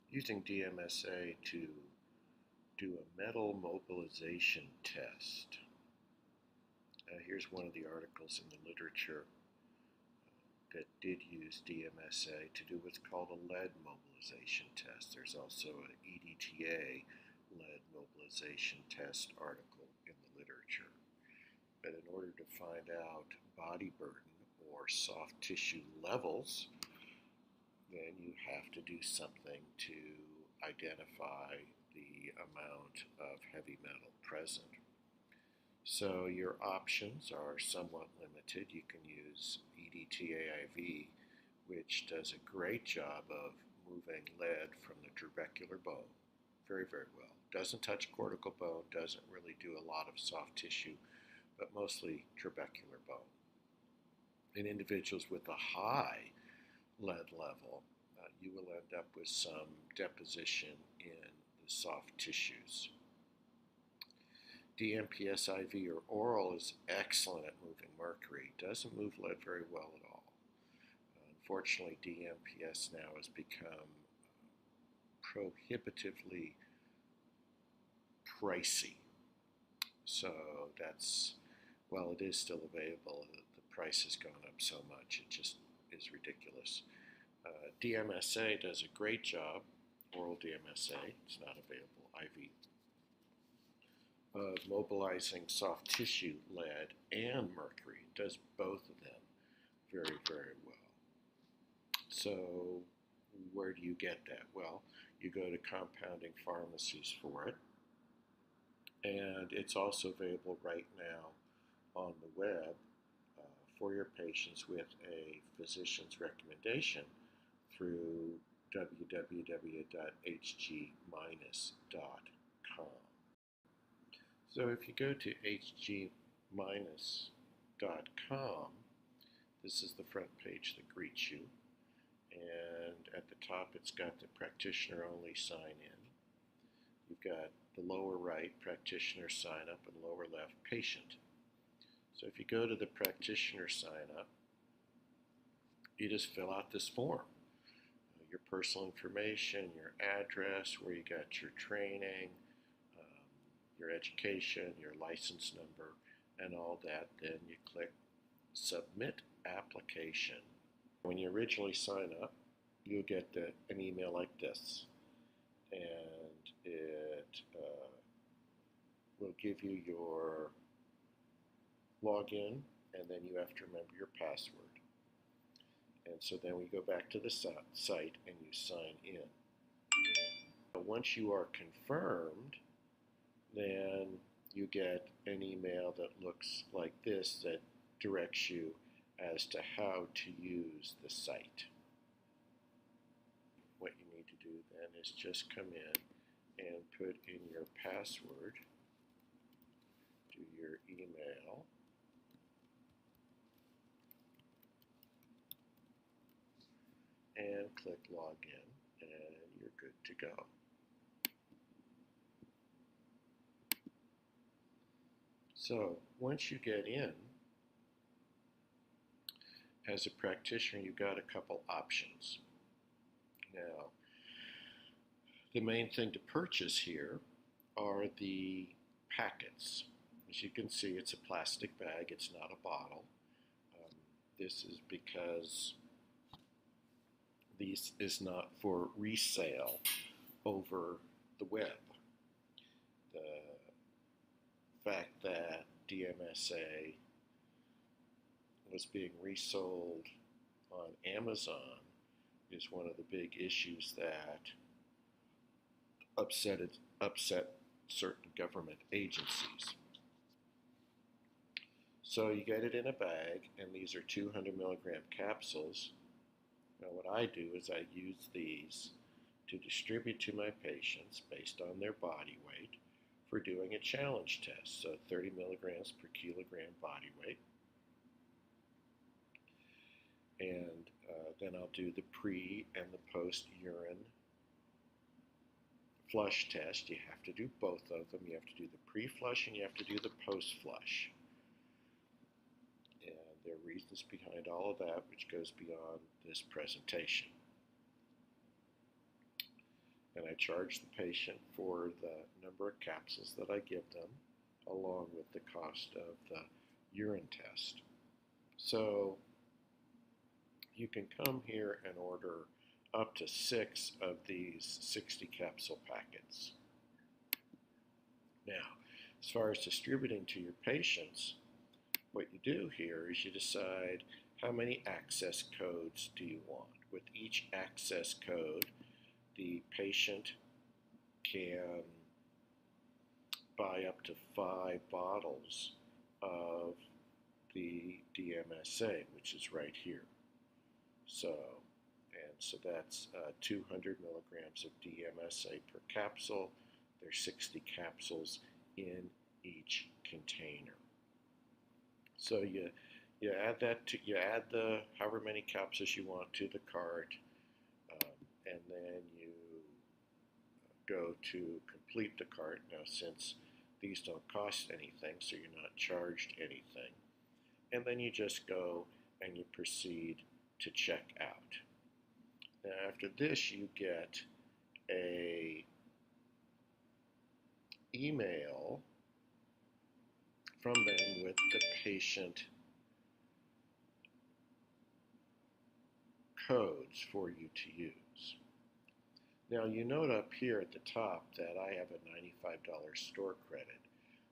using DMSA to do a metal mobilization test. Here's one of the articles in the literature that did use DMSA to do what's called a lead mobilization test. There's also an EDTA lead mobilization test article in the literature. But in order to find out body burden or soft tissue levels, then you have to do something to identify the amount of heavy metal present. So your options are somewhat limited. You can use EDTA-IV, which does a great job of moving lead from the trabecular bone very, very well. Doesn't touch cortical bone, doesn't really do a lot of soft tissue, but mostly trabecular bone. In individuals with a high lead level, you will end up with some deposition in the soft tissues. DMPS-IV or oral is excellent at moving mercury. Doesn't move lead very well at all. Unfortunately, DMPS now has become prohibitively pricey. So that's, while it is still available, the price has gone up so much, it just is ridiculous. DMSA does a great job, oral DMSA, it's not available IV, of mobilizing soft tissue lead and mercury. It does both of them very, very well. So where do you get that? Well, you go to compounding pharmacies for it, and it's also available right now on the web for your patients with a physician's recommendation through www.hg-. So if you go to hg-. This is the front page that greets you, and at the top it's got the practitioner only sign in. You've got the lower right, practitioner sign up, and lower left, patient. So if you go to the practitioner sign up, you just fill out this form. Your personal information, your address, where you got your training, your education, your license number, and all that. Then you click Submit Application. When you originally sign up, you'll get an email like this, and it will give you your login, and then you have to remember your password. And so then we go back to the site and you sign in. Once you are confirmed, then you get an email that looks like this that directs you as to how to use the site. What you need to do then is just come in and put in your password, do your email, and click Login, and you're good to go. So once you get in, as a practitioner, you've got a couple options. Now, the main thing to purchase here are the packets. As you can see, it's a plastic bag, it's not a bottle. This is because this is not for resale over the web. The fact that DMSA was being resold on Amazon is one of the big issues that upset certain government agencies. So you get it in a bag, and these are 200 milligram capsules. Now what I do is I use these to distribute to my patients based on their body weight for doing a challenge test. So 30 milligrams per kilogram body weight. And then I'll do the pre and the post urine flush test. You have to do both of them. You have to do the pre-flush and you have to do the post-flush. And there are reasons behind all of that, which goes beyond this presentation. and I charge the patient for the number of capsules that I give them, along with the cost of the urine test. So you can come here and order up to 6 of these 60 capsule packets. Now, as far as distributing to your patients, what you do here is you decide how many access codes do you want. With each access code, the patient can buy up to 5 bottles of the DMSA, which is right here. So that's 200 milligrams of DMSA per capsule. There's 60 capsules in each container. So you add the however many capsules you want to the cart, and then you go to complete the cart. Now, since these don't cost anything, so you're not charged anything, and then you just go and you proceed to check out. Now, after this, you get a email from them with the patient codes for you to use. Now, you note up here at the top that I have a $95 store credit.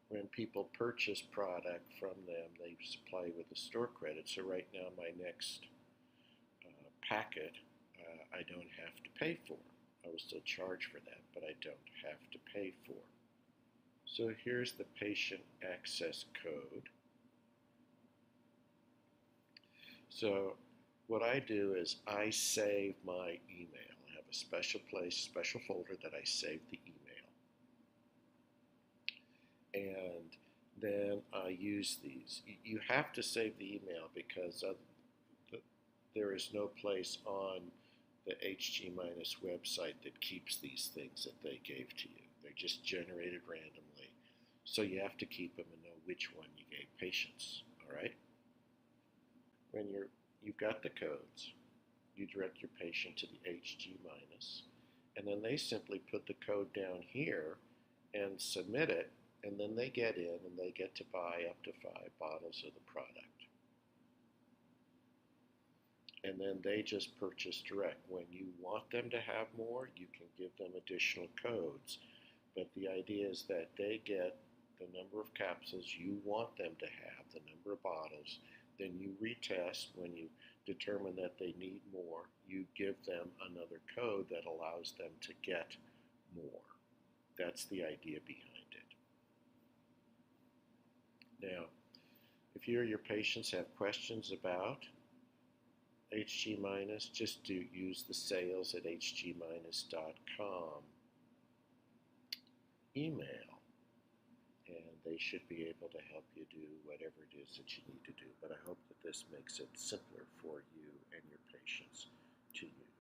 When people purchase product from them, they supply with a store credit. So right now, my next packet, I don't have to pay for. I will still charge for that, but I don't have to pay for. So here's the patient access code. So what I do is I save my email. I have a special place, special folder that I save the email. And then I use these. You have to save the email because there is no place on the HG- website that keeps these things that they gave to you. They're just generated randomly. So you have to keep them and know which one you gave patients, all right? When you've got the codes, you direct your patient to the HG-, and then they simply put the code down here and submit it, and then they get in and they get to buy up to 5 bottles of the product. And then they just purchase direct. When you want them to have more, you can give them additional codes. But the idea is that they get the number of capsules you want them to have, the number of bottles, then you retest. When you determine that they need more, you give them another code that allows them to get more. That's the idea behind it. Now, if you or your patients have questions about HG-, just use the sales@hg-, email, and they should be able to help you do whatever it is that you need to do. But I hope that this makes it simpler for you and your patients to use.